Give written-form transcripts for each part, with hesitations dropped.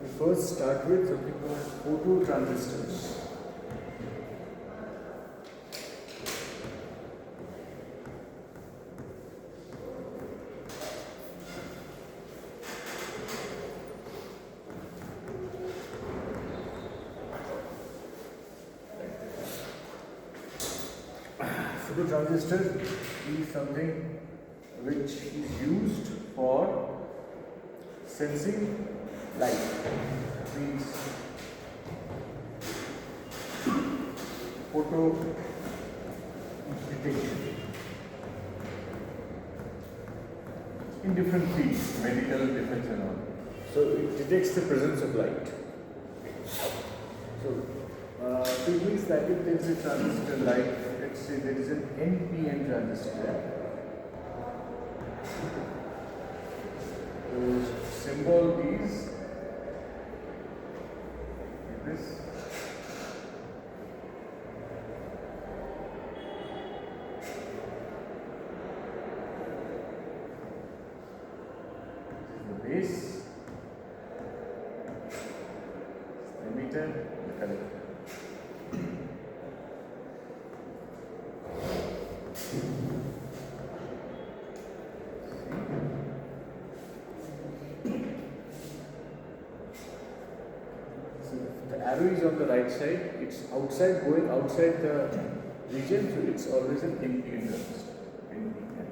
We first start with something called phototransistors. Phototransistor is something which is used for sensing light. Means photo detection in different fields, medical, defense and all. So it detects the presence of light. So it means that if there is a transistor light, let's say there is an NPN transistor there. The symbol is like this. This is the base, the emitter, the collector. Arrow is on the right side, it's outside, going outside the region, so it's always an NPN transistor. NPN.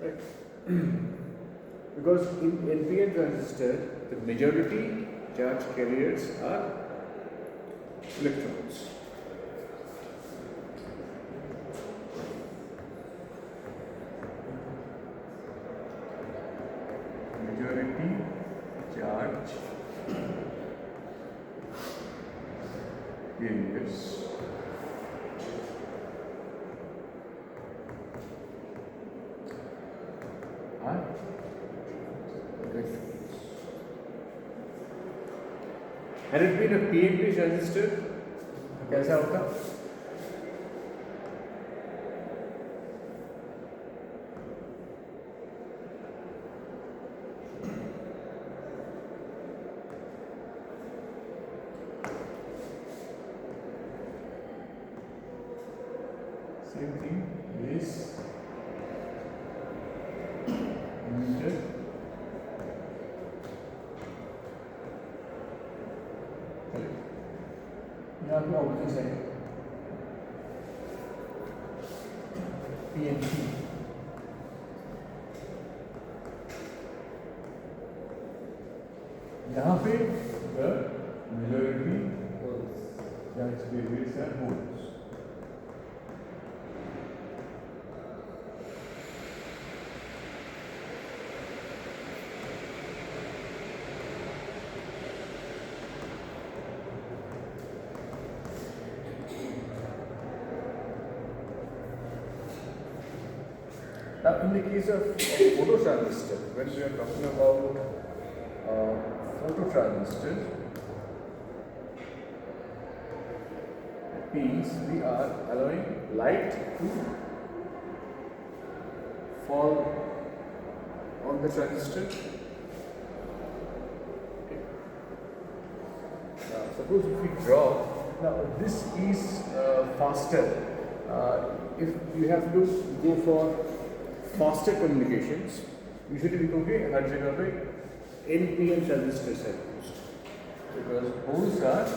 Right. Because in NPN transistor, the majority charge carriers are electrons. Majority charge carriers are electrons. Had it been a PNP transistor, कैसा होता? Same thing, base, emitter, collector. यहाँ पे object है PNP. यहाँ पे the majority charge carriers are holes. Now, in the case of phototransistor, when we are talking about phototransistor, it means we are allowing light to fall on the transistor. Okay. Now, suppose if we draw, now this is faster. If you have to go for faster communications, usually we देखोगे हर जगह पे NPN transistors are used because holes are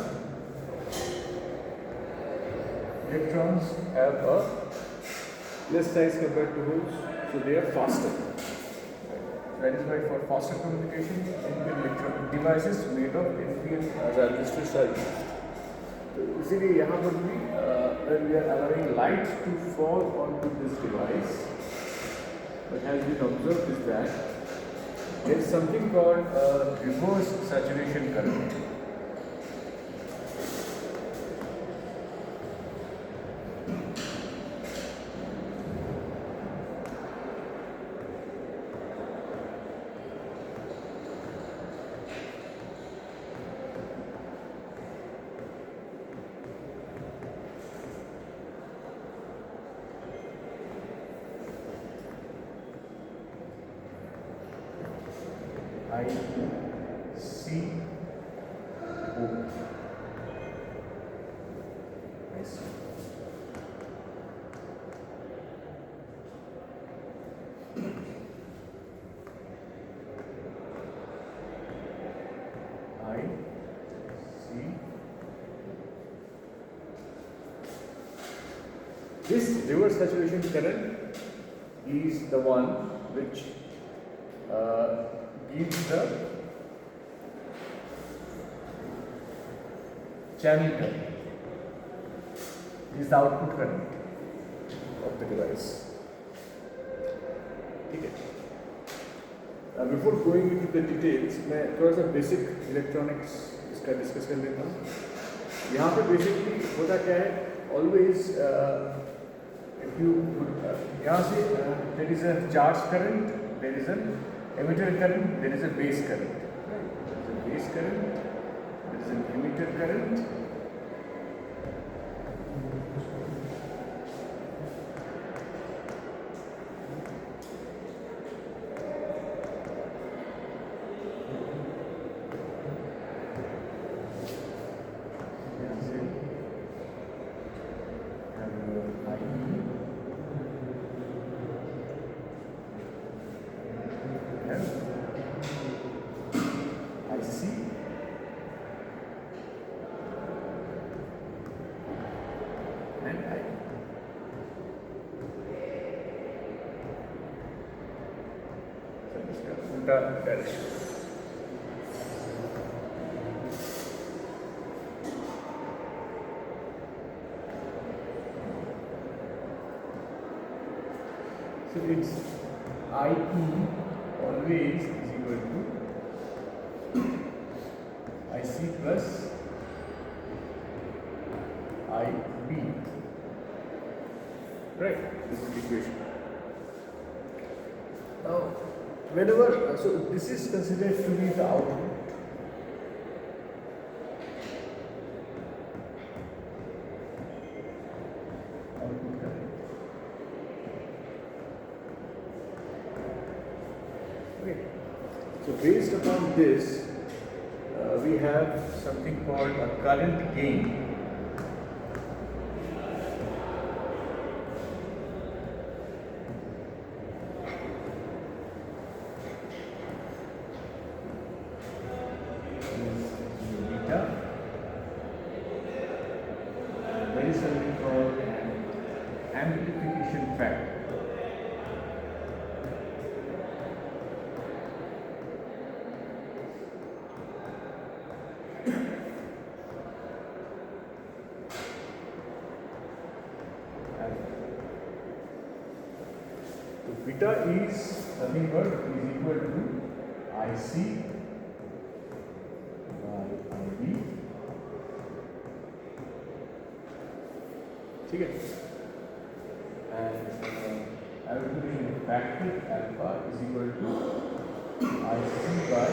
electrons have a less size compared to holes, so they are faster. That is why for faster communication, NPN electron devices made of NPN transistors are used. तो इसीलिए यहाँ पर भी when we are allowing light to fall onto this device, what has been observed is that there is something called reverse saturation current. I C O. I see. I see. This reverse saturation current is the one which gives the channel current. This is the output current of the device. ठीक है. Before going into the details, मैं थोड़ा सा basic electronics इसका discuss कर लेता हूँ. यहाँ पे basically होता क्या है? Always if you यहाँ से there is a charge current, there is an emitter current, there is a base current. Right? There is a base current, there is an emitter current. Direction. So it's IE always is equal to IC plus IB. Right? This is the equation. Now, whenever, so this is considered to be the output. Output current. Okay. So based upon this, we have something called a current gain. There is something called an amplification factor. So beta is nothing but is equal to IC by IB. ठीक है. And amplification factor alpha is equal to IC by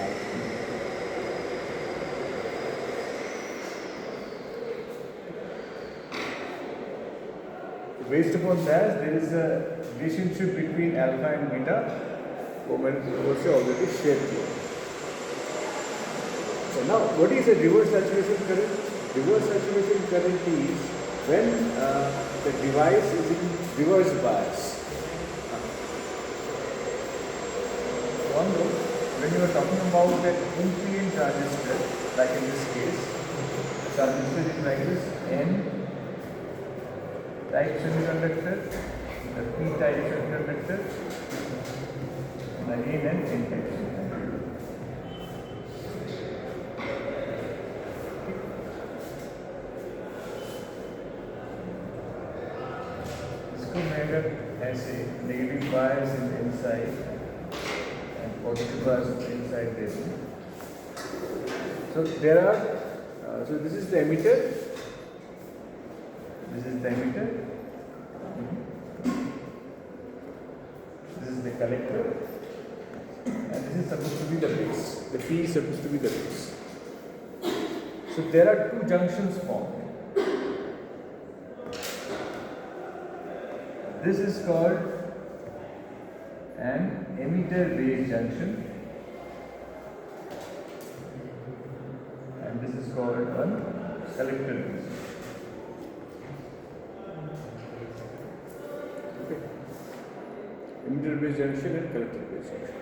IB. Based upon that, there is a relationship between alpha and beta. वो मैंने already shared किया. So now, what is a reverse saturation current? Reverse saturation current is when the device is in reverse bias. One more, when you are talking about an NPN transistor, like in this case, transistor is like this, N type semiconductor, the P type semiconductor, and again an N type semiconductor. इसको मैं अगर ऐसे negative bias in the inside and positive bias in the inside दे दूँ, so there are, so this is the emitter. This is the emitter. This is the collector. And this is supposed to be the base. The P is supposed to be the base. So there are two junctions formed. This is called an emitter base junction. one collector base. Okay. Emitter base junction and collector base junction.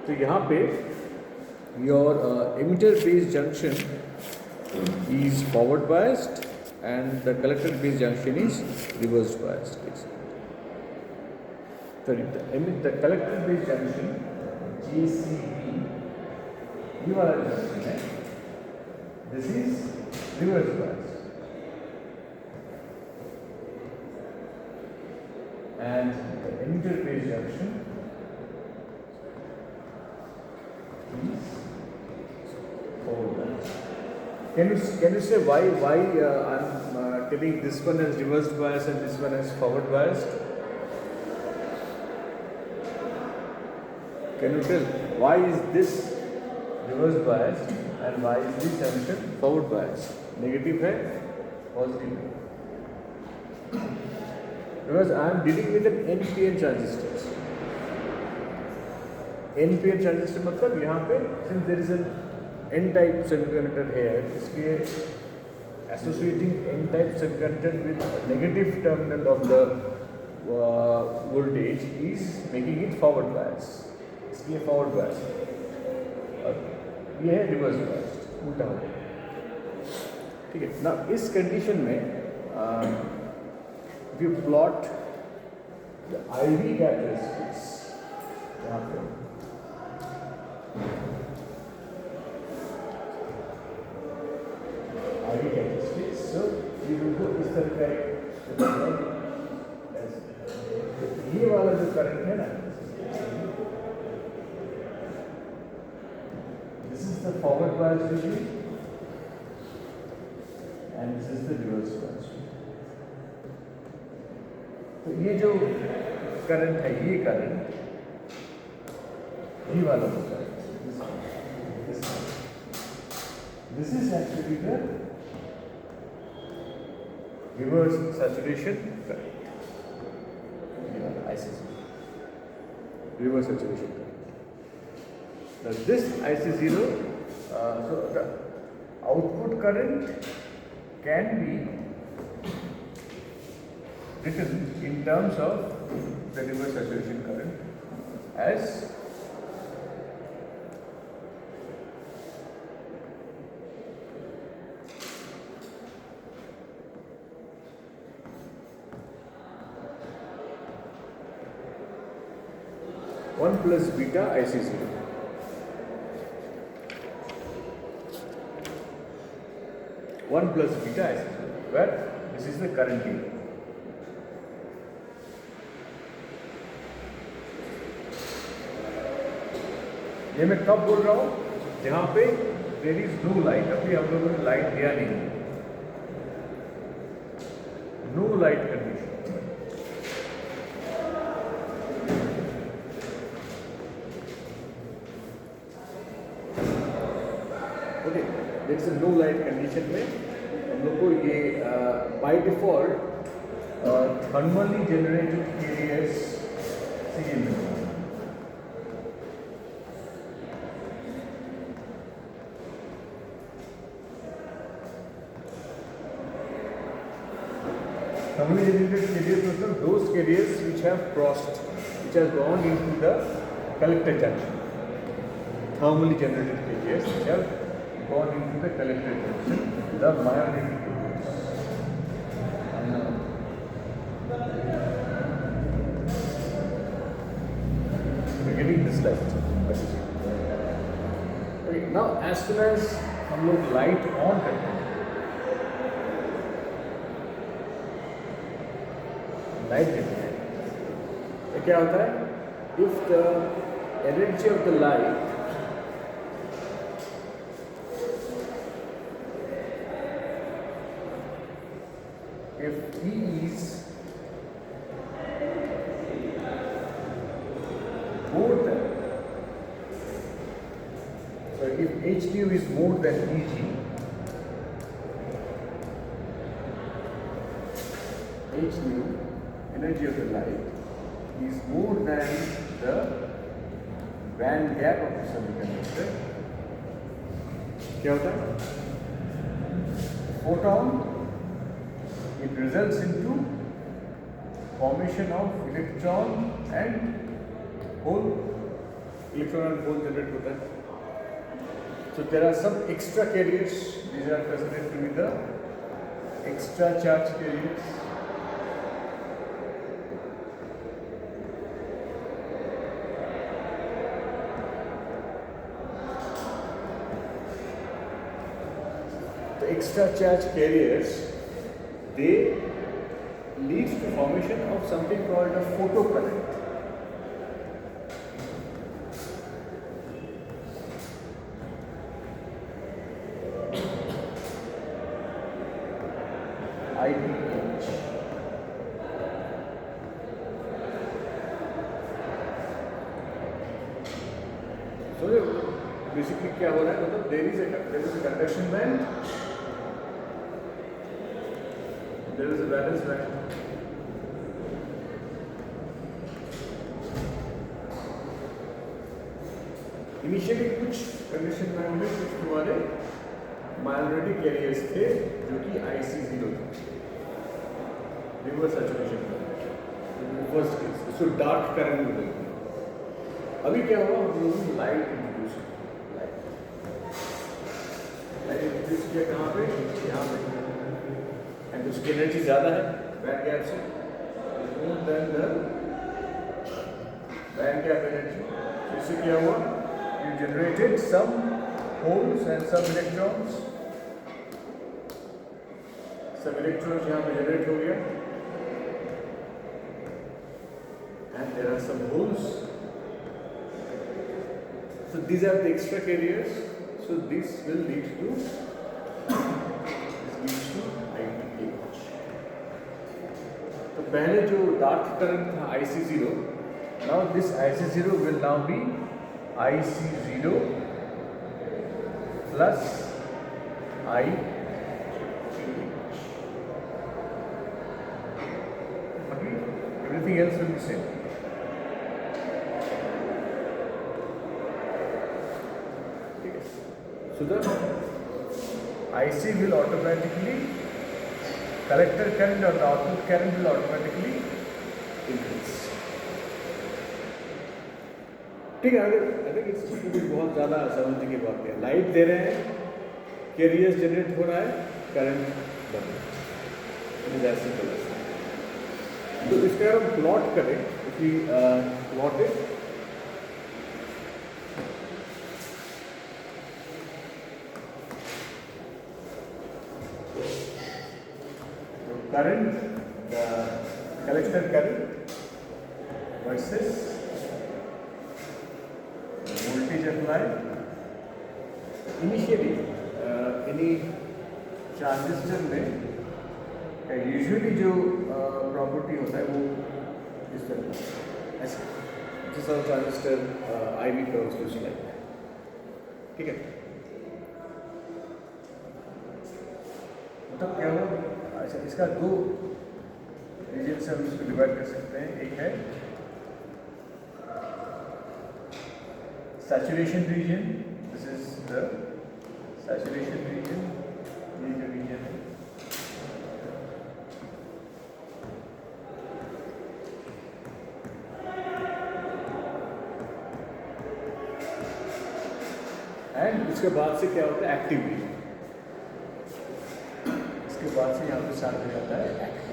तो यहाँ पे your emitter base junction is forward biased and the collector base junction is reverse biased. So the collector base junction JCB, ये वाला junction है, this is reverse biased, and the emitter base junction is forward biased. Can you say why I'm telling this one as reverse bias and this one as forward biased? Can you tell why is this reverse biased and why is this junction forward biased? Negative है, positive है. Because I am dealing with an NPN transistors. NPN transistor मतलब यहाँ पे since there is an N-type semiconductor here, इसके associating N-type semiconductor with negative terminal of the voltage is making it forward bias. इसलिए forward bias और ये है reverse bias, उल्टा हो गया. ठीक है. ना इस condition में if you plot the IV characteristics यहाँ पे IV characteristics, so you will go इस तरह का ये वाला जो करंट है ना, this is the forward bias region and this is the reverse bias region. तो ये जो करंट है, ये करंट ये वाला होता है, this is actually the reverse saturation current. IC0, reverse saturation current. Now this IC0, so the output current can be written in terms of the reverse saturation current as one plus beta IC0. One plus beta IC0, where this is the current here. ये मैं कब बोल रहा हूँ? जहाँ पे there is no light. अभी हम लोगों ने लाइट दिया नहीं, no light condition. Okay, there is a no light condition में हम लोग को ये by default thermally generated carriers चाहिए मिलता है. Thermally generated carriers मतलब those carriers which have crossed, which has gone into the collector junction. Thermally generated carriers which have gone into the collector junction, the myotic carriers. We're getting this light. Okay, now as soon as हम लोग light on करते हैं, light देते हैं, तो क्या होता है? If the energy of the light if E is more than, so if H nu is more than Eg, H nu, energy of the light, is more than the band gap of the semiconductor, क्या होता है? Photon, it results into formation of electron and hole. Electron and hole generate होता है. So there are some extra carriers. These are considered to be the extra charge carriers. The extra charge carriers, they lead to formation of something called a photocurrent. IPH. So basically क्या हो रहा है? मतलब there is a conduction band, there is a valence band. Initially कुछ conduction band में कुछ तुम्हारे minority carriers थे जो कि IC0 थे, reverse saturation current, first case, इसको dark current बोलते हैं. अभी क्या हुआ? हम लोगों ने लाइट इंट्रोड्यूस किया. लाइट इंट्रोड्यूस किया कहाँ पे? यहाँ पे. एंड उसकी एनर्जी ज़्यादा है बैंड गैप से, more than the band gap energy. तो इससे क्या हुआ? You generated some holes and some electrons. Some electrons यहाँ पे generate हो गया. And there are some holes. So these are the extra carriers. So this will lead to IPH. तो पहले जो डार्क करंट था IC0, now this IC0 will now be IC0 plus IPH. Okay, everything else will be same. So the IC will automatically, collector current or the output current will automatically increase. ठीक है, I think इसमें भी बहुत ज़्यादा समझने की बात है. लाइट दे रहे हैं, कैरियर्स जनरेट हो रहा है, करंट बढ़ रहा है. It is as simple as that. तो इसका अगर हम प्लॉट करें, कि plot is current, the collector current versus the voltage applied. Initially, any transistor में usually जो property होता है वो इस तरह ऐसे, जैसा transistor IV curves looks like. ठीक है? मतलब क्या हुआ? अच्छा, इसका दो रीजन से हम इसको डिवाइड कर सकते हैं. एक है saturation region, this is the saturation region, ये जो रीजन है. एंड उसके बाद से क्या होता है? Active region. के बाद से यहाँ पे स्टार्ट हो जाता है एक्टिव.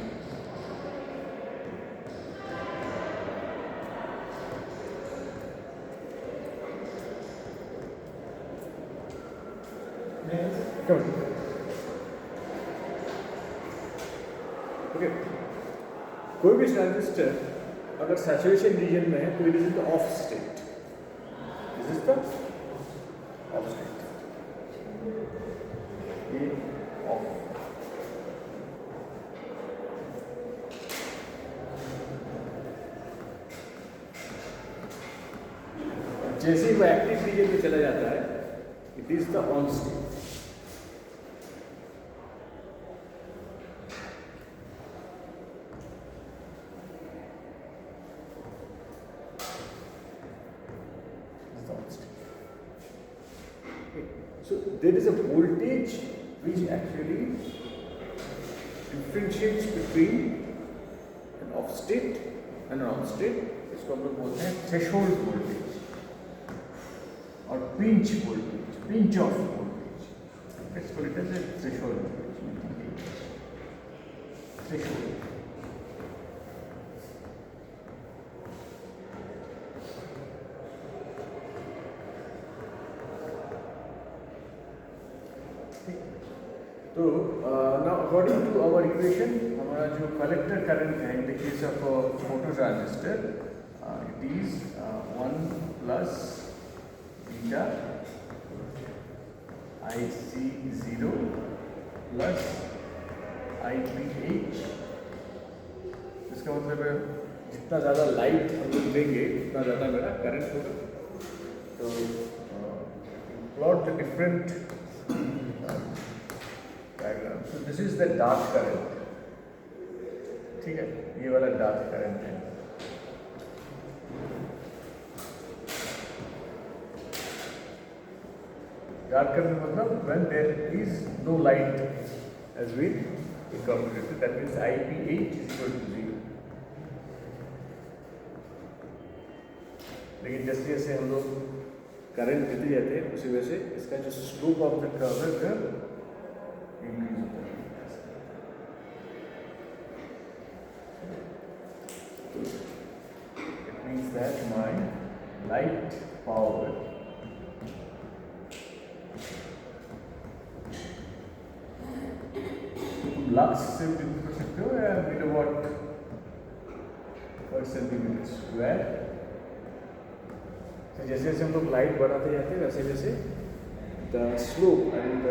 ओके, कोई भी ट्रांजिस्टर अगर सैचुरेशन रीजन में है तो it is in the off state. This is the off state. ये ऑफ. जैसे ही वो एक्टिव रीजन में चला जाता है, it is the on state. So there is a voltage which actually differentiates between an off state and an on state. इसको हम लोग बोलते हैं threshold voltage or pinch voltage, pinch off voltage. Let's call it as a threshold voltage. Threshold. तो now according to our equation, हमारा जो collector current है in the case of a phototransistor, it is 1 plus beta IC0 plus IPH. इसका मतलब है जितना ज़्यादा light हम लोग देंगे उतना ज़्यादा मेरा करंट होगा. तो plot the different diagram. So this is the dark current. ठीक है, ये वाला dark current है. Dark current मतलब when there is no light as we calculated, that means IPH is equal to 0. लेकिन जैसे जैसे हम लोग करंट देते जाते हैं उसी वजह से इसका जो स्लोप ऑफ द कर्व है इंक्रीज होता है. It means that my light power lux से डिनोट कर सकते हो या मीगावाट पर सेंटीमीटर स्क्वायर. तो जैसे जैसे हम लोग लाइट बढ़ाते जाते हैं वैसे वैसे the slope and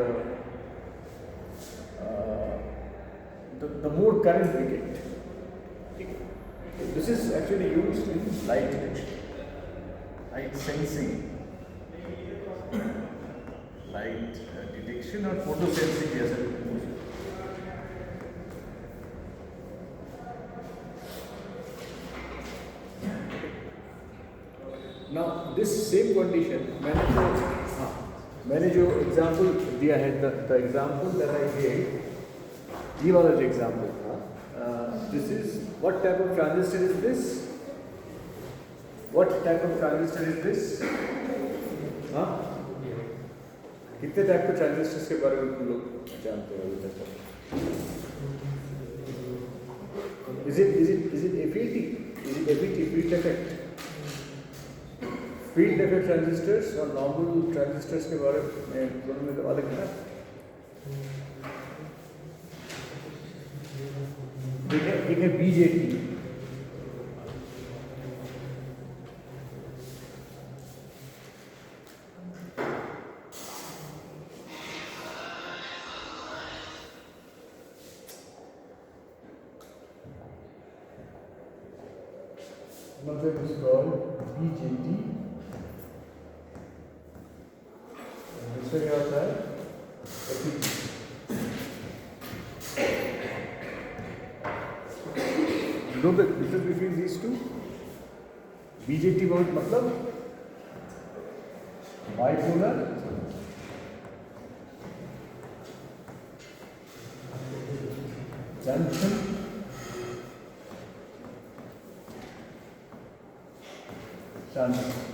the more current we get. This is actually used in light detection, light sensing, light detection or photo sensing as a Now this same condition मैंने जो एग्जाम्पल दिया है, the example that I gave, ये वाला जो example था, this is what type of transistor is this? What type of transistor is this? हाँ, कितने टाइप के ट्रांजिस्टर्स के बारे में तुम लोग जानते हो अभी तक? Is it FET? Is it FET, field effect? Field effect transistors और नॉर्मल ट्रांजिस्टर्स के बारे में दोनों में तो अलग है. एक है BJT. One of them is called BJT. दूसरा क्या होता है? FET. Know the difference between these two? BJT मतलब bipolar junction transistor.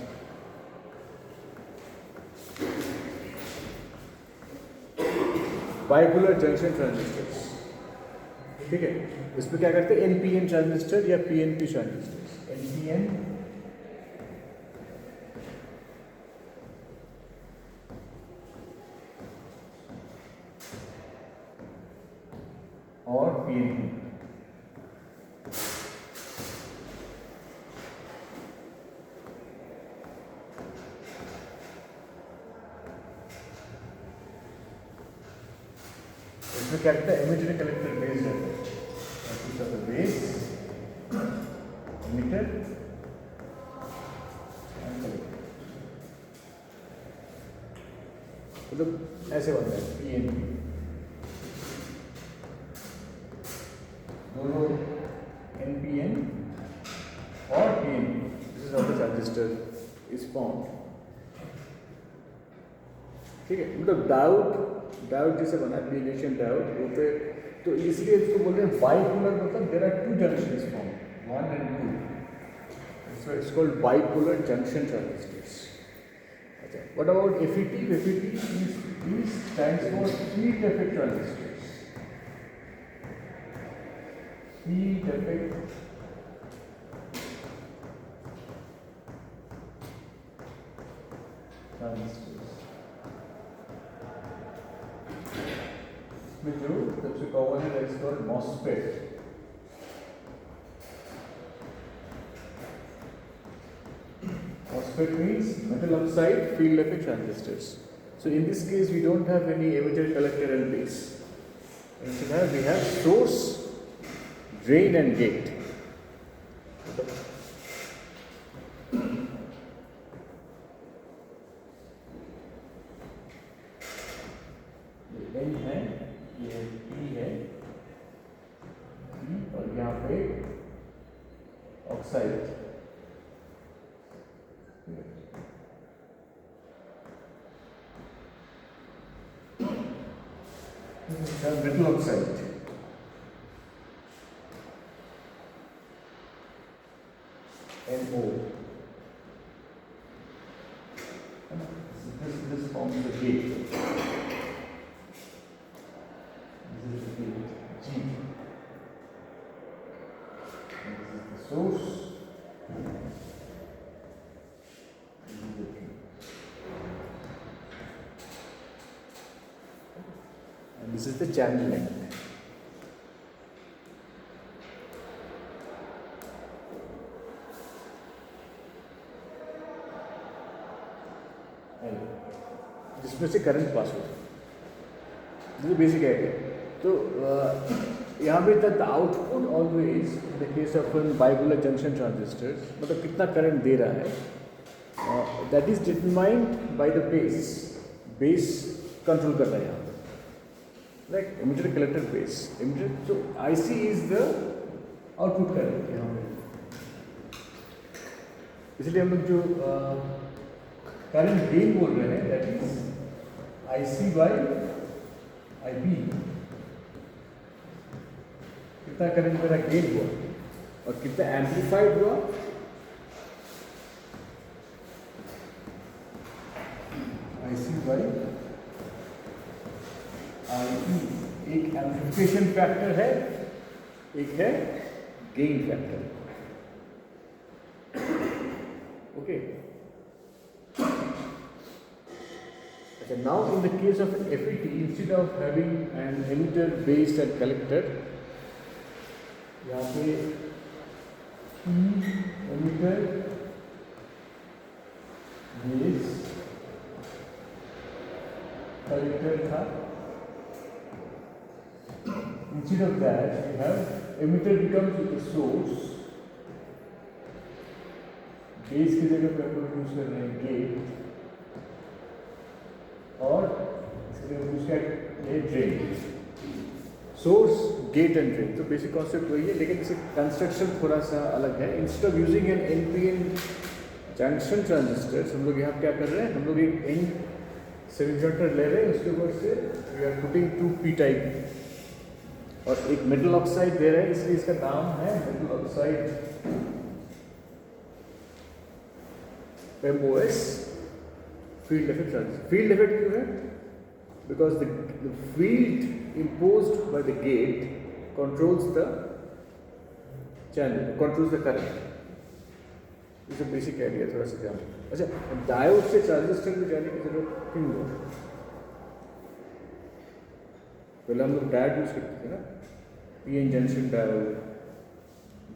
Bipolar junction transistors. ठीक है, इसमें क्या करते हैं? एनपीएन ट्रांजिस्टर या पीएनपी ट्रांजिस्टर. एनपीएन और पीएनपी. इसमें क्या कहते हैं? एमिटर कलेक्टर बेस है. बेस एमिटर मतलब ऐसे बनता है पीएनपी. दोनों एनपीएन और PNP. This is how the transistor is formed. ठीक है, मतलब डायोड जैसे बना पी जंक्शन डायोड वो पे, तो इसलिए इसको बोल रहे हैं बाइपोलर, मतलब there are two junctions form, one and two, so it's called bipolar junction transistors. Okay. What about FET? FET stands for field effect transistors. Field effect transistors. इसमें जो सबसे कॉमन है that is called MOSFET. MOSFET means metal oxide field effect transistors. So in this case we don't have any emitter, collector and base. Instead we have source, drain and gate. ये N है, ये P है, और यहाँ पे oxide. Metal oxide. NO. This forms the gate. This is the gate G. And this is the source. This is the drain. And this is the channel length. जिसमें से current pass होता है, this basic idea. तो यहाँ पे the output always in the case of bipolar junction transistors, मतलब कितना current दे रहा है, that is determined by the base control कर रहा है यहाँ पर, like emitter collector base emitter. तो IC is the output current यहाँ पे, इसलिए हम लोग जो करंट गेन बोल रहे हैं that is IC by IB. कितना करंट मेरा गेन हुआ और कितना एम्पलीफाइड हुआ, IC by IB. एक एम्पलीफिकेशन फैक्टर है, एक है gain factor. Okay. Now in the case of FET, instead of having an emitter, base and collector, यहाँ पे emitter, base, collector था. Instead of that, we have emitter becomes with the source, base की जगह पे हम लोग use कर रहे हैं गेट, और उसका ये drain, source gate and drain. तो बेसिक कॉन्सेप्ट वही है, लेकिन इसे कंस्ट्रक्शन थोड़ा सा अलग है. Instead of using an NPN junction transistors, हम लोग यहाँ क्या कर रहे हैं, हम लोग एक N सेमीकंडक्टर ले रहे हैं, उसके ऊपर से we are putting 2 P type और एक मेटल ऑक्साइड दे रहे हैं, इसलिए इसका नाम है metal oxide MOS. Field effect transistor. Field effect क्यों है? Because the field imposed by the gate controls the channel, controls the current. इसे बेसिक आइडिया थोड़ा सा जानो. अच्छा, डायोड से ट्रांजिस्टर में जाने की जरूरत क्यों हुआ? पहले हम लोग डायोड यूज करते थे ना, PN जंक्शन डायोड,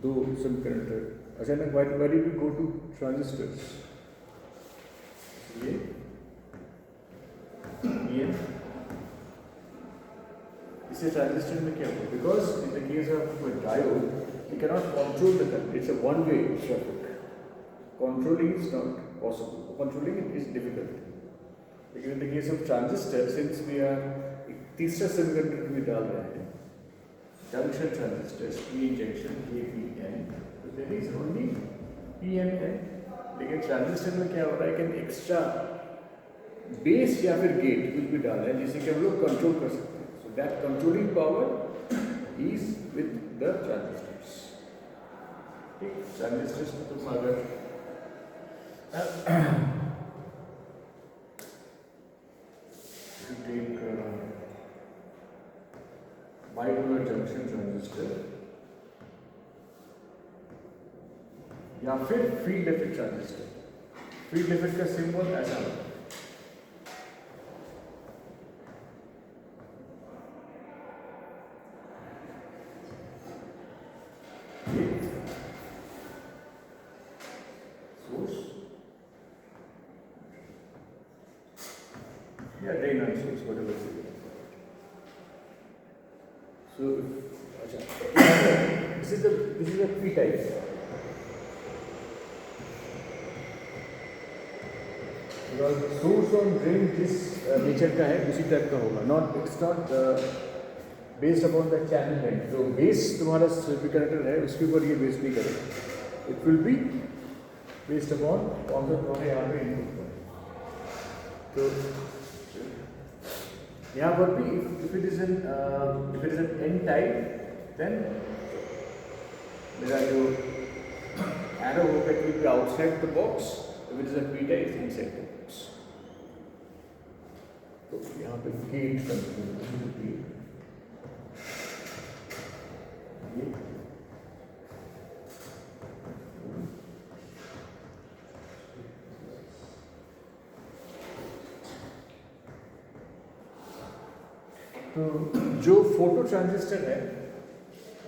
2 सेमीकंडक्टर. अचानक why did we go to transistors? ये इससे ट्रांजिस्टर में क्या हुआ? Because in the case of diode you cannot control the current. It's a one-way circuit. Controlling is not possible. Controlling it is difficult. लेकिन in the case of transistor, since we are एक तीसरा semiconductor में डाल रहे हैं, junction transistors, PN junction, APN, so there is only PN. लेकिन transistor में क्या हो रहा है कि एक्स्ट्रा बेस या फिर गेट कुछ भी डालना है जिससे कि हम लोग कंट्रोल कर सकते हैं. So that controlling power is with the transistors. ठीक, ट्रांजिस्टर्स में तुम अगर take bipolar junction ट्रांजिस्टर या फिर field effect transistor. Field effect का सिंबल ऐसा है. सोर्स या ड्रेन और सोर्स व्हाटएवर. सो अच्छा, this is the P type. Source और ड्रेन जिस नेचर का है उसी टाइप का होगा. Not it's not based upon the channel length. जो बेस तुम्हारा कनेक्टर है उसके ऊपर ये बेस नहीं करेगा. It will be based upon कौन सा तुम्हारे यहाँ पे इनपुट पर. तो यहाँ पर भी if it is an N type then मेरा जो एरो होगा it will be outside the box. If it is a p type, it's inside the box. तो यहाँ पे गेट कंट्रोल तो जो फोटो ट्रांजिस्टर है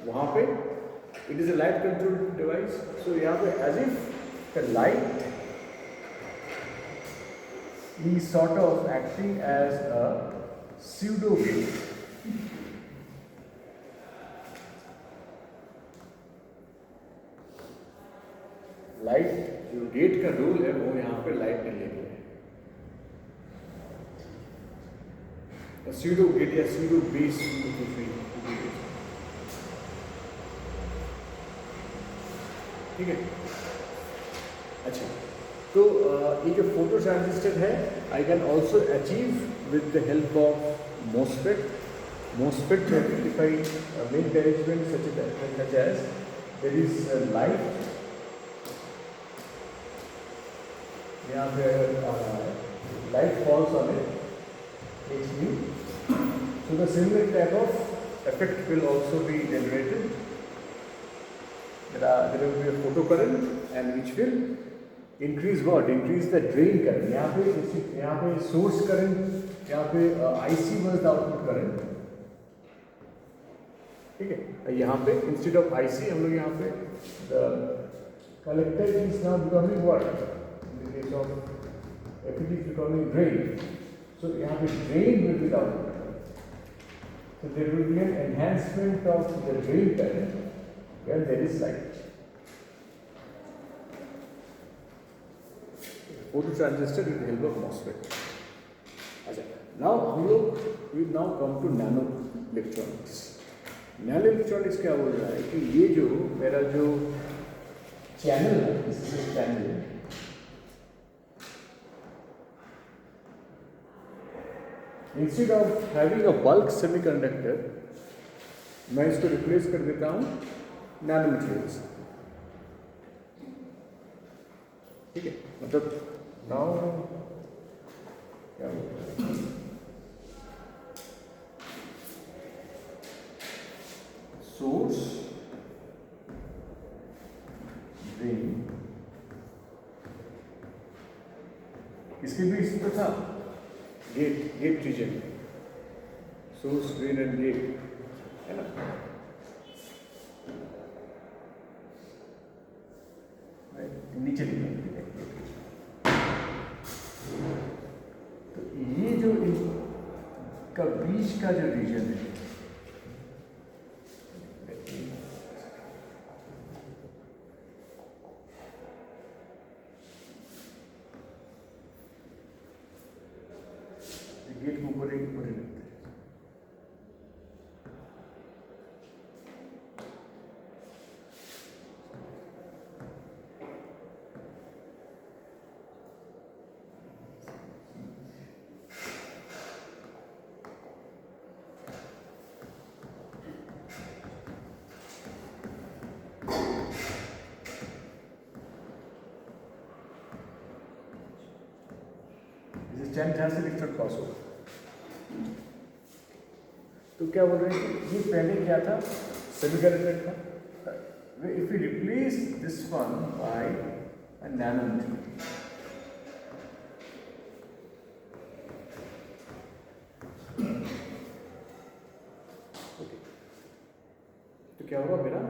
वहाँ पे it is a light control device. So यहाँ पे as if the light is sort of acting as a pseudo gate. Light जो गेट का रोल है वो यहाँ पे लाइट ने ले लिया है. pseudo gate या pseudo base कुछ भी. ठीक है. अच्छा, तो ये जो फोटो ट्रांजिस्टर है I can also achieve with the help of MOSFET. MOSFET if I make the arrangement such as there is light, यहाँ पे light falls on it, HV, so the similar type of effect will also be generated. There will be a photo current and which will increase what? Increase the drain current. यहाँ पे source current, यहाँ पे IC was the output current. ठीक है. यहाँ पे instead of IC हम लोग यहाँ पे the collector is now becoming what? In the case of FET is becoming drain. So यहाँ पे drain will be the output current. So there will be an enhancement of the drain current when there is light. Photo transistor with the help of MOSFET. अच्छा, now हम लोग we now come to nano electronics. Nano electronics क्या बोल रहा है कि ये जो मेरा जो चैनल है, this is a channel. Instead of having a bulk semiconductor, मैं इसको रिप्लेस कर देता हूँ नैनो मटेरियल्स. ठीक है. मतलब नाउ क्या बोलते हैं, सोर्स ड्रेन, इसके बीच तो था gate region, source drain and gate है ना. नीचे लिखेंगे. तो ये जो इनका बीच का जो रीजन है गेट के ऊपर एक ऊपर लगता है. जहाँ से इलेक्ट्रॉन पास होगा। तो क्या बोल रहे हैं कि ये पहले क्या था, सेमीकंडक्टर था। If we replace this one by a nanometer, okay, तो क्या होगा, मेरा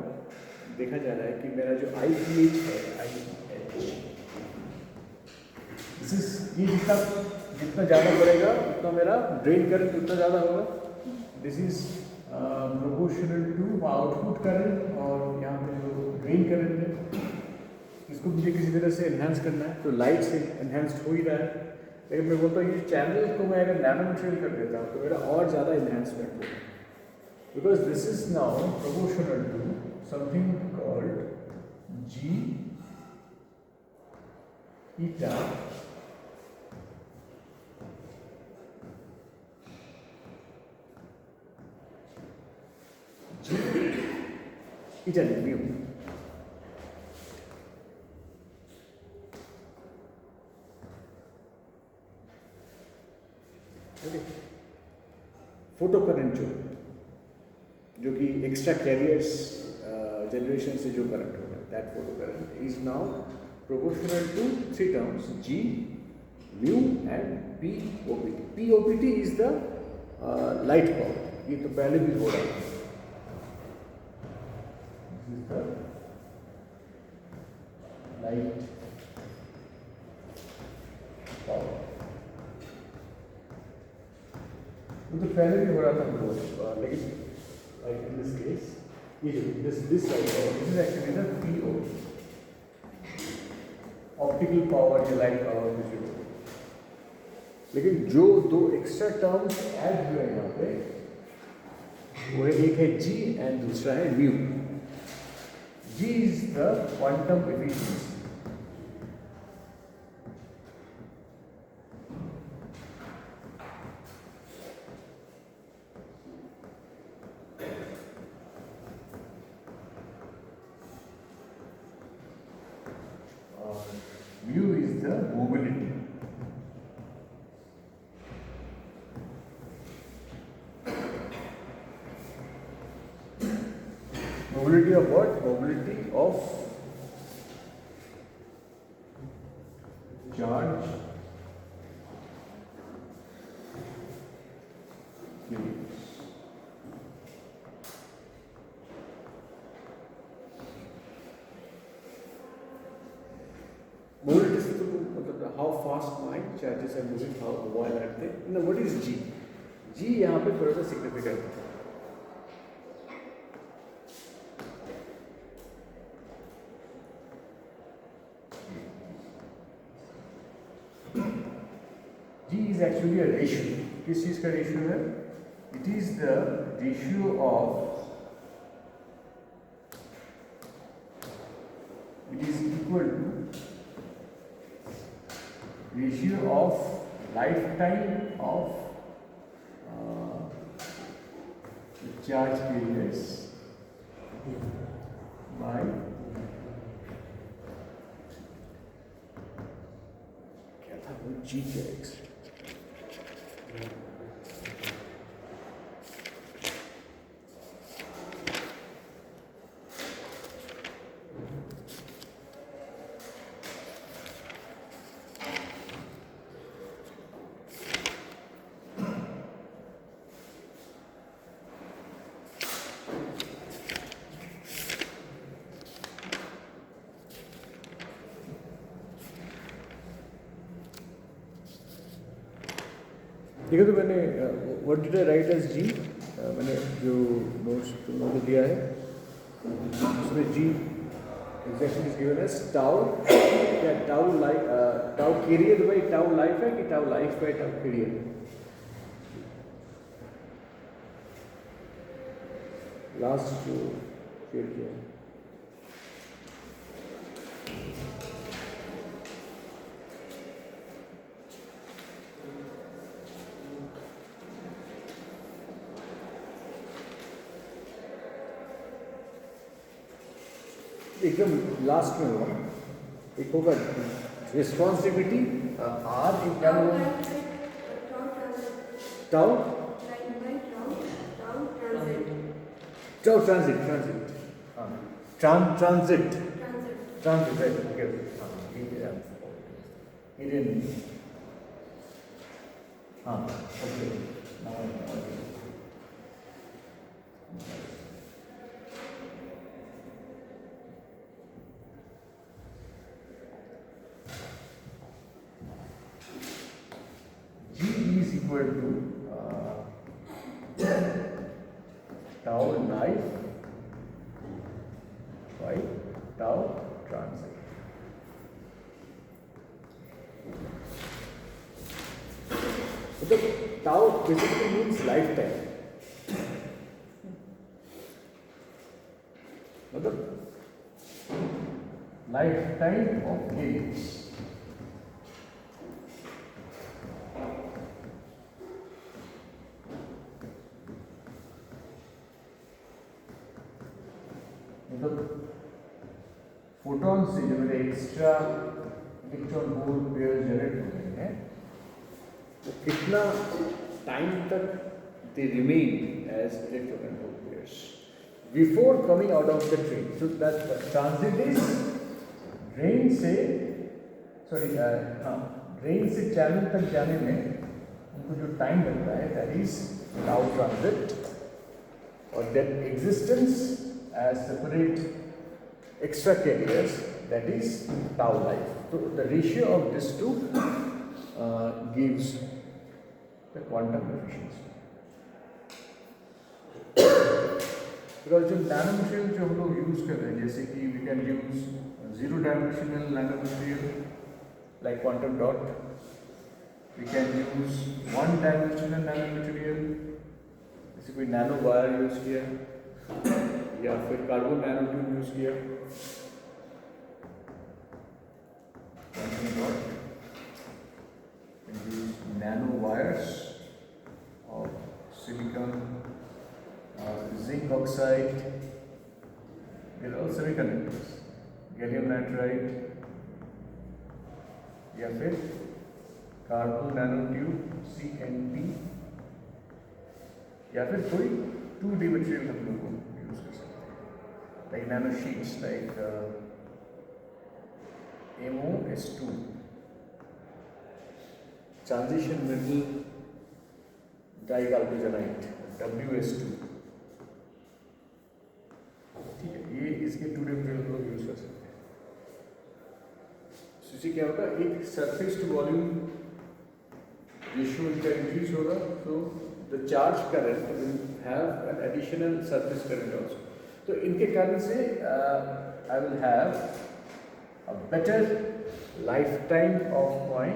देखा जा रहा है कि मेरा जो IPH है, IPH, ये जितना ज़्यादा बढ़ेगा उतना मेरा ड्रेन करंट उतना ज़्यादा होगा। This is proportional to output current, और यहाँ पे जो ड्रेन करंट है इसको मुझे किसी तरह से एनहांस करना है, तो लाइट से एनहांस्ड हो ही रहा है। लेकिन मैं बोलता हूँ ये चैनल को मैं अगर नैनोमीटर कर देता हूँ तो मेरा और ज़्यादा एनहांसमेंट होगा, because this is now proportional to something called G eta eta mu. Photo current जो कि एक्स्ट्रा कैरियर्स जनरेशन से जो करंट हो रहा है, that photo current is now proportional to three terms G, mu and POPT. POPT is the light power, ये तो पहले भी हो रहा है। This is the light power, वो तो पहले भी हो रहा था, लेकिन like in this case, ये this light power, this is actually the PO, optical power या लाइट पावर कुछ भी। लेकिन जो दो एक्स्ट्रा टर्म्स ऐड हुए हैं यहाँ पे, वो है, एक है G एंड दूसरा है mu. G is the quantum efficiency, mu is the mobility. Mobility of what? Mobility of charge waves. Mobility is मतलब how fast my charges are moving, how while are they. Now what is G? G यहाँ पे थोड़ा सा significant है। G is actually a ratio. किस चीज़ का ratio है? It is the ratio of, it is equal to ratio of lifetime of charge carriers by क्या था वो G क्या X। ठीक है, तो मैंने what did I write as G, मैंने जो नोट्स तुम लोगों को दिया है उसमें G exactly is given as tau, क्या tau life, tau carrier by tau life है कि tau life by tau carrier? Last जो शेयर किया है एकदम लास्ट में होगा, एक होगा रिस्पॉन्सिबिलिटी R इन क्या होगा, Tau? Like by tau transit. Tau transit. Transit. Transit, right? Okay. He didn't. Okay. Now G is equal to tau life by tau transit. So tau basically means lifetime. Lifetime of age. Photon से जो मेरे extra electron hole pair generate होते हैं तो कितना time तक they remain as electron and hole pairs before coming out of the train. So that transit is drain से channel तक जाने में उनको जो टाइम लगता है दैट इज टाउ ट्रांजिट और that existence as separate extra carriers, that is tau life. So the ratio of these two gives the quantum efficiency. Because जो nano material जो हम लोग यूज कर रहे हैं जैसे कि we can use zero dimensional nano material like quantum dot, we can use one dimensional nano material जैसे कोई nano wire यूज किया या फिर कार्बन नैनो ट्यूब यूज किया nano wires of silicon zinc oxide semiconductors gallium nitride या फिर carbon nano tube CNT या फिर कोई 2D मटेरियल हम लोग यूज कर सकते हैं like nano sheets like MoS2 transition metal digalvasanide WS2. ठीक है ये इसके 2D मटेरियल लोग यूज कर सकते हैं. इससे क्या होगा एक सरफेस टू वॉल्यूम रेशियो इनका इंक्रीज होगा तो the charge current will have an additional surface current also. तो इनके कारण से I will have a better life time of my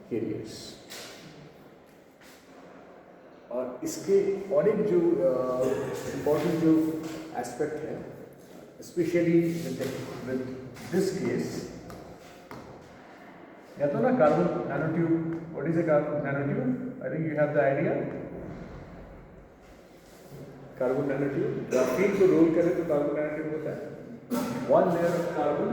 carriers. और इसके और एक जो इम्पोर्टेंट जो एस्पेक्ट है स्पेशली विद दिस केस या तो ना carbon nano tube. What is a carbon nano tube? I think you have the idea. Carbon nano tube graphene को रोल करें तो कार्बन नैनो ट्यूब होता है one layer of carbon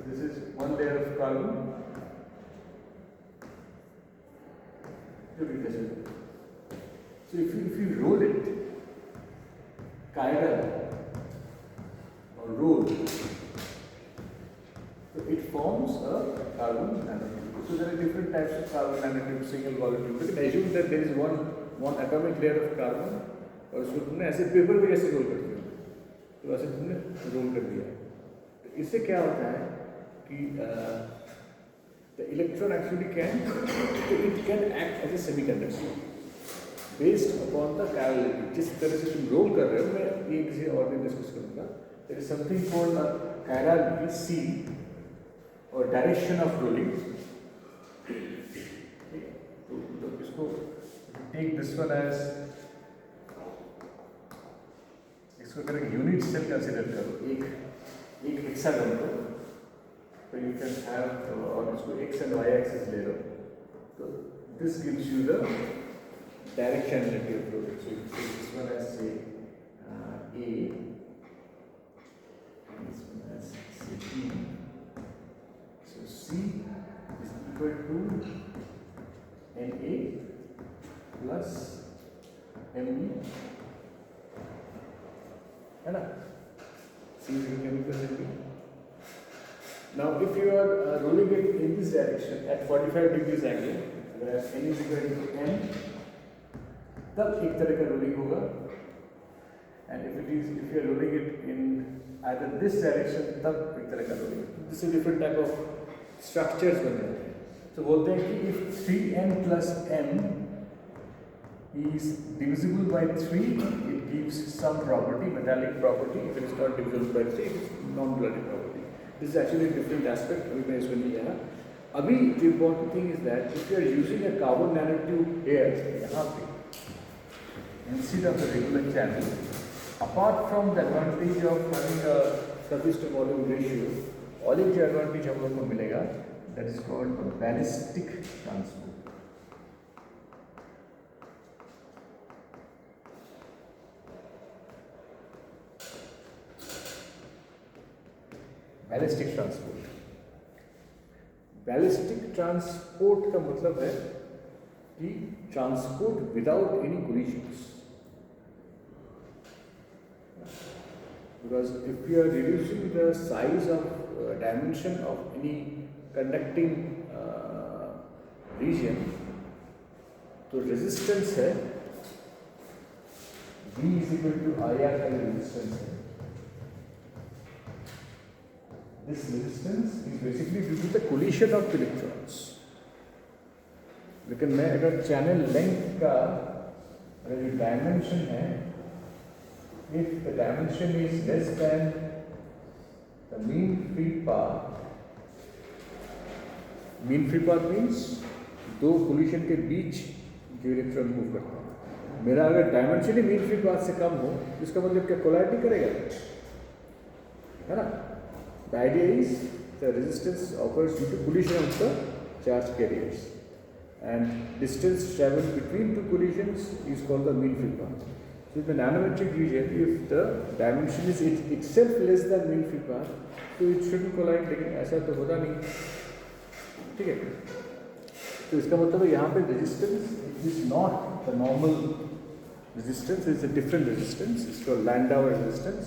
this is one layer of carbon. So if you roll it chiral or roll, so it forms a carbon nanotube. So there are different types of carbon nanotubes, single molecule. You can assume that there is one atomic layer of carbon और उसको तुमने ऐसे paper पे कैसे role कर दिया तो ऐसे तुमने रोल कर दिया. तो इससे क्या होता है कि the electron actually can act as a semiconductor based upon the chirality. जिस तरह से तुम रोल कर रहे हो मैं एक से और भी डिस्कस करूँगा. There is something called a chirality C or direction of rolling. तो इसको take this one as इसको अगर यूनिट सेल कंसीडर करो एक हेक्सागन को तो you can have और इसको x and y axis ले लो तो this gives you the directionality of rolling. So you take this one as say A, this one as C. So C is equal to Na plus Me, है ना? C is equal to Me. Now, if you are rolling it in this direction at 45 degrees angle, where N is equal to M, तब एक तरह का rolling होगा. And if you are rolling it in either this direction, तब एक तरह का rolling. This is different type of structures बन जाते हैं. So बोलते हैं कि if 3N plus M is divisible by 3, it gives some property, metallic property. If it is not divisible by 3, it is non-metallic property. This is actually a different aspect. अभी मैं इसमें नहीं जा रहा. अभी the important thing is that if you are using a carbon nanotube here, यहाँ पे instead of the regular channel, apart from the advantage of having a surface to volume ratio, और एक जो advantage हम लोग को मिलेगा, that is called ballistic transport. Ballistic transport. Ballistic transport का मतलब है कि transport without any collisions. Because if you are reducing the size of dimension of any conducting region, तो resistance है V is equal to IR का resistance है. This resistance is basically due to the collision of electrons. लेकिन मैं अगर channel length का अगर जो dimension है, if the dimension is less than the mean free path means दो collision के बीच जो electron move करता है. मेरा अगर dimension ही mean free path से कम हो, इसका मतलब क्या collide करेगा, है ना? The idea is the resistance occurs due to collision of the charge carriers, and distance traveled between two collisions is called the mean free path. So in the nanometric region, if the dimension is itself less than mean free path, so it shouldn't collide. लेकिन ऐसा तो होता नहीं, ठीक है? तो इसका मतलब है यहाँ पे resistance is not the normal resistance, it's a different resistance. It's called Landau resistance.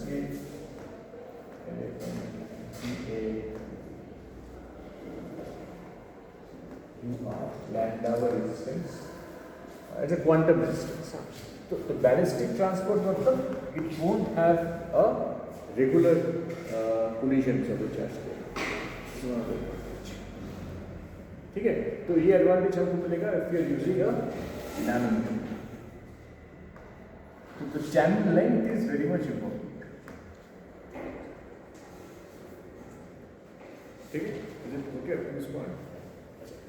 Landau resistance. It's a quantum resistance. So the ballistic transport मतलब it won't have a regular collisions of the charge. ठीक है? तो ये advantage हमको मिलेगा if you are using a nanometer. So the channel length is very much important. ठीक है? Is it okay at this point?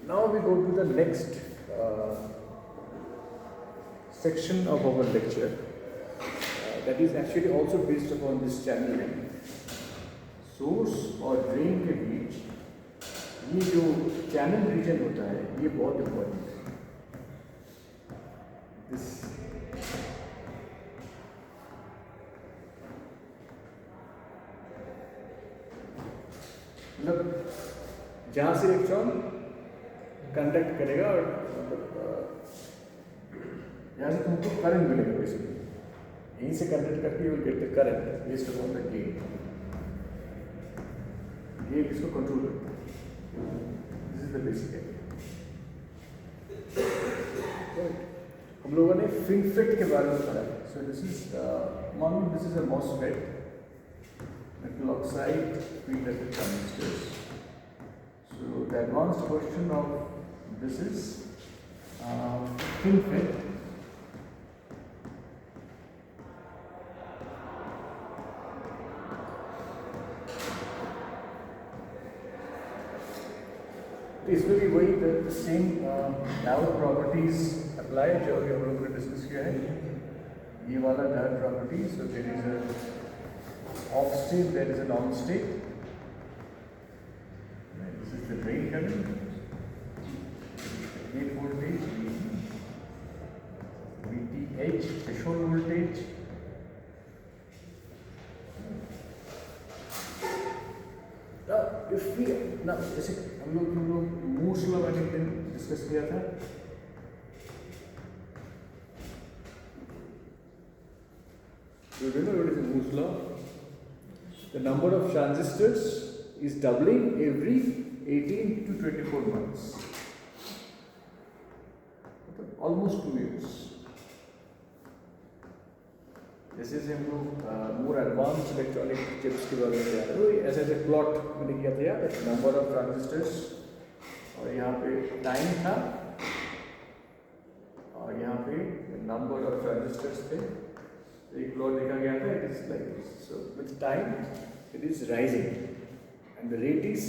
Now we go to the next section of our lecture that is actually also based upon this channel length. Source और drain के बीच ये जो channel region होता है ये बहुत important है. This मतलब जहाँ से इलेक्ट्रॉन कंडक्ट करेगा और यहाँ से तुमको करंट मिलेगा बेसिकली. यहीं से कंडक्ट करके you will get the current based upon the gate. Gate इसको कंट्रोल करता है. This is the basic idea. हम लोगों ने FinFET के बारे में पढ़ा है. So this is a MOSFET, metal oxide pre-treated transistors. So the advanced version of this is FinFET. इसमें भी वही the same Dow properties apply जो अभी हम लोगों ने डिस्कस किया है. ये वाला Dow property. So there is a off state, there is an on state. This is the drain current, gate voltage, VTH, threshold voltage, if we ना जैसे हम लोग मूव्स लॉ वाले दिन डिस्कस किया था, you know what is the Moore's law? The number of transistors is doubling every 18 to 24 months. Almost 2 years. जैसे जैसे हम लोग मोर एडवांस्ड इलेक्ट्रॉनिक चिप्स के बारे में जा रहे हैं, ऐसे ऐसे प्लॉट मैंने किया था यार, नंबर ऑफ ट्रांजिस्टर्स और यहाँ पे टाइम था और यहाँ पे नंबर ऑफ ट्रांजिस्टर्स थे, एक प्लॉट देखा गया था. It is like this. So with time it is rising and the rate is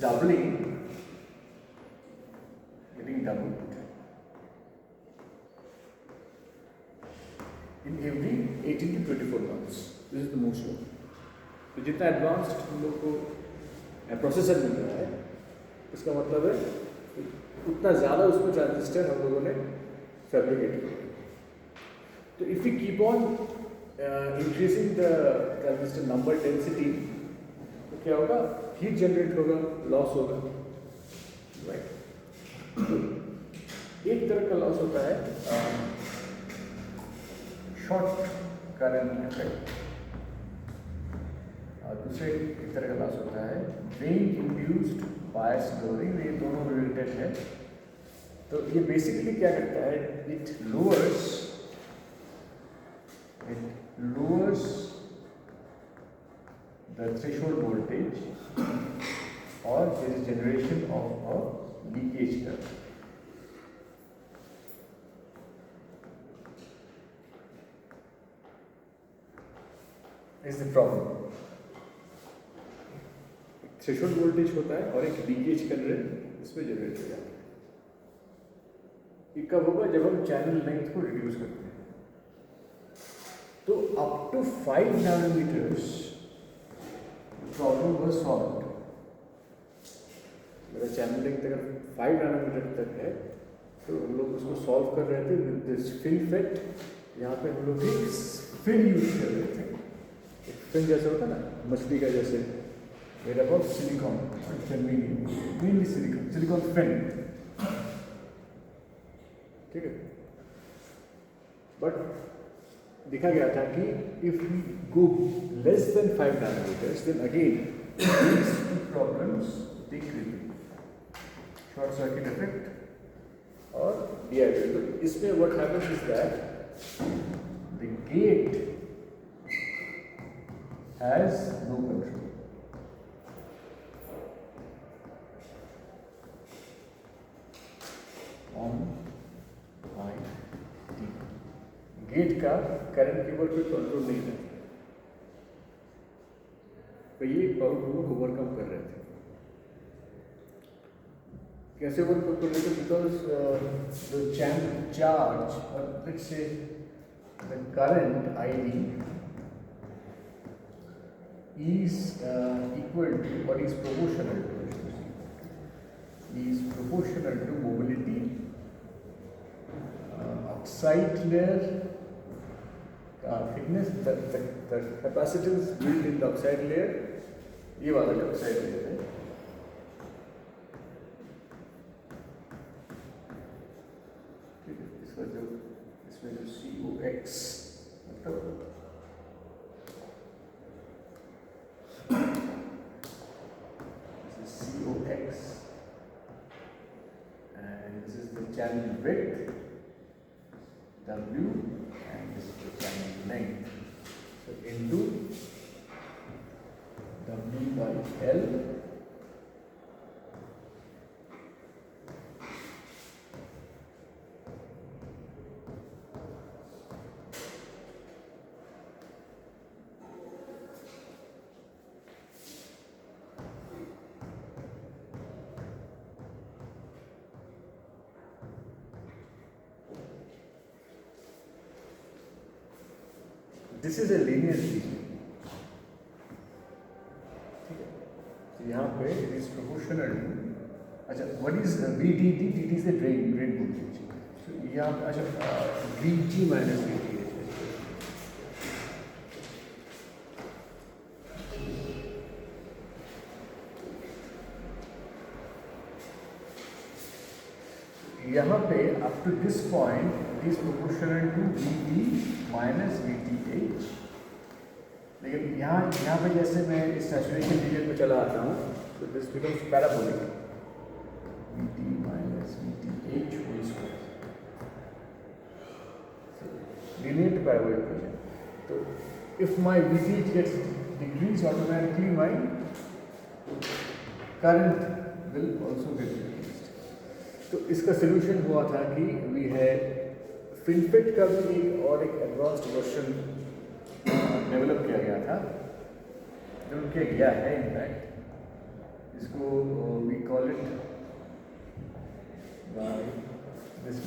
doubling, getting doubled in every 18 to 24 months. This is the Moore's law. तो जितना एडवांस्ड हम लोग को प्रोसेसर मिल रहा है, इसका मतलब है उतना ज़्यादा उसमें ट्रांजिस्टर हम लोगों ने फैब्रिकेट किया. तो if you keep on increasing the transistor number density, तो क्या होगा? हीट जनरेट होगा, लॉस होगा, राइट. एक तरह का लॉस होता है शॉर्ट करंट इफेक्ट, और दूसरे एक तरह का लॉस होता है ड्रेन इंड्यूस्ड बायस लोअरिंग. ये दोनों रिलेटेड है. तो ये बेसिकली क्या करता है? It lowers the threshold voltage और there is generation of a leakage current. Is the problem. Threshold voltage होता है और एक लीकेज करंट इसमें जनरेट हो जाता है. ये कब होगा? जब हम चैनल लेंथ को रिड्यूस करते हैं. तो up to 5 nanometres problem was solved. मेरा चैनल लेंथ अगर 5 नैनोमीटर तक है तो हम लोग उसको सॉल्व कर रहे थे विद दिस फिल फेट. यहाँ पे हम लोग फिल यूज कर रहे थे. फिन जैसे होता है ना, मछली का जैसे, made up of silicon, mainly silicon fin. ठीक है. बट देखा गया था कि if we go less than 5 nanometres then again these two problems decrease. Short circuit effect और DID. तो इसमें what happens is that the gate has no control. On I T. Gate का करंट केबल पे control नहीं था. तो ये problem को ओवरकम कर रहे थे. कैसे ओवरकम कर रहे थे? बिकॉज द चार्ज और let's say the current ID is equal to, or is proportional to mobility oxide layer thickness, the capacitance built in the oxide layer. ये वाला जो oxide layer है, ठीक है. इसका जो इसमें जो COX मतलब COX, and this is the channel width W, and this is the channel length. So into W by L this is a linear region. ठीक है. तो यहाँ पे it is proportional to, अच्छा what is VDD? DD is the drain voltage. So यहाँ पे अच्छा VG minus VT है. up to this point it is proportional to Vt minus Vth. लेकिन यहाँ पे जैसे मैं इस सैचुरेशन रीजन में चला आता हूँ तो this becomes parabolic Vt minus Vth whole square. Linear to parabolic region. So if my Vth gets decreased, automatically my current will also get decreased. तो इसका solution हुआ था कि we had FinFET का भी एक और एक advanced version डेवलप किया गया था, डेवलप किया गया है इनफैक्ट. इसको we call it by this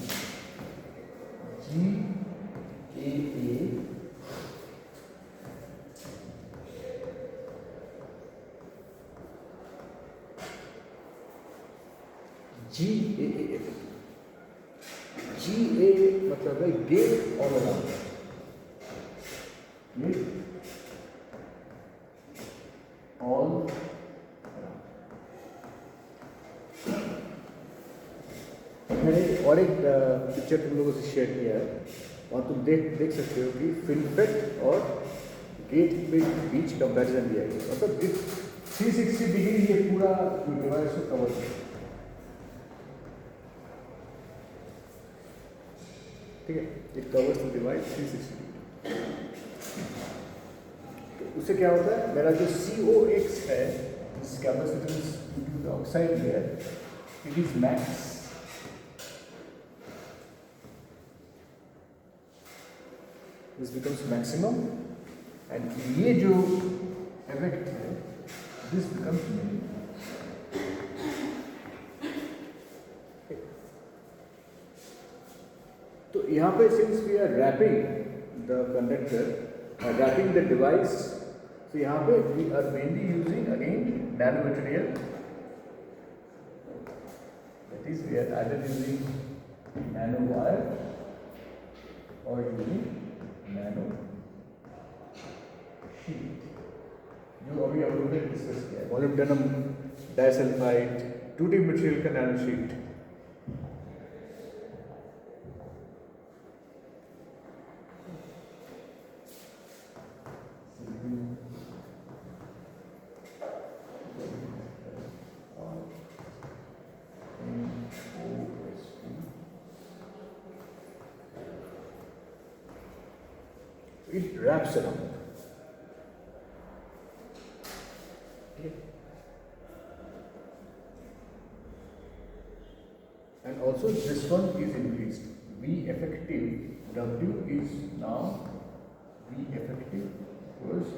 GAA GA मतलब है गेट ऑल अराउंड. ऑल मैंने और एक पिक्चर तुम लोगों से शेयर किया है और तुम देख सकते हो कि FinFET और गेट के बीच कंपैरिजन दिया गया. मतलब 360 डिग्री ये पूरा डिवाइस को कवर करता है. ठीक है, it covers the device 360 degree. तो उससे क्या होता है, मेरा जो COX है इस capacitance to the oxide layer it is max. This becomes maximum and ये जो इफेक्ट है दिस बिकम्स मिनिमम. तो यहाँ पे since we are wrapping the conductor, wrapping the device, तो यहाँ पे we are mainly using again nano material. That is we are either using nano wire और यूजिंग नैनो शीट, जो अभी हम लोगों ने डिस्कस किया है. मॉलिब्डेनम डाइसल्फाइड 2D मटेरियल का nano sheet. It wraps around. Okay. And also this one is increased. V effective W is now V effective because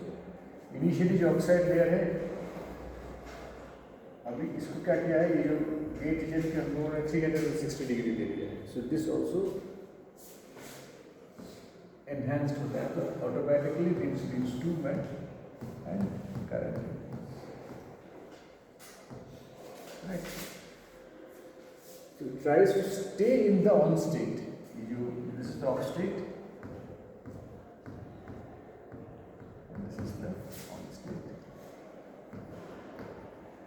initially जो ऑक्साइड लेयर है, अभी इसको क्या किया है, ये जो गेट रीजन के हम लोगों ने 360 डिग्री दे दिया है. So this also enhanced होता है, तो automatically these two met and current. Right. So it tries to stay in the on state. This is the off state and this is the on state.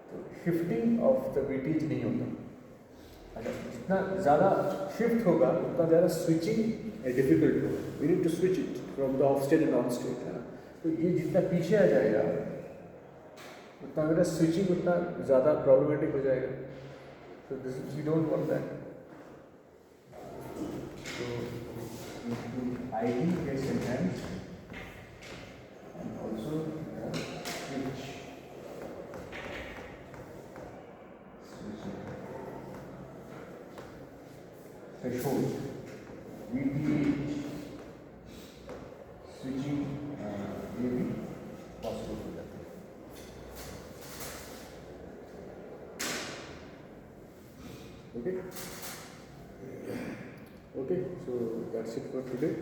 तो shifting of the weightage नहीं होता. अगर जितना ज़्यादा shift होगा उतना ज़्यादा switching difficult होगा. We need to switch it from the off state and on state, है ना. तो ये जितना पीछे आ जाएगा उतना मेरा स्विचिंग उतना ज़्यादा प्रॉब्लमेटिक हो जाएगा. तो this we don't want that. तो ID gets enhanced and also switch. Threshold VTH switching may be possible for that. Okay, so that's it for today.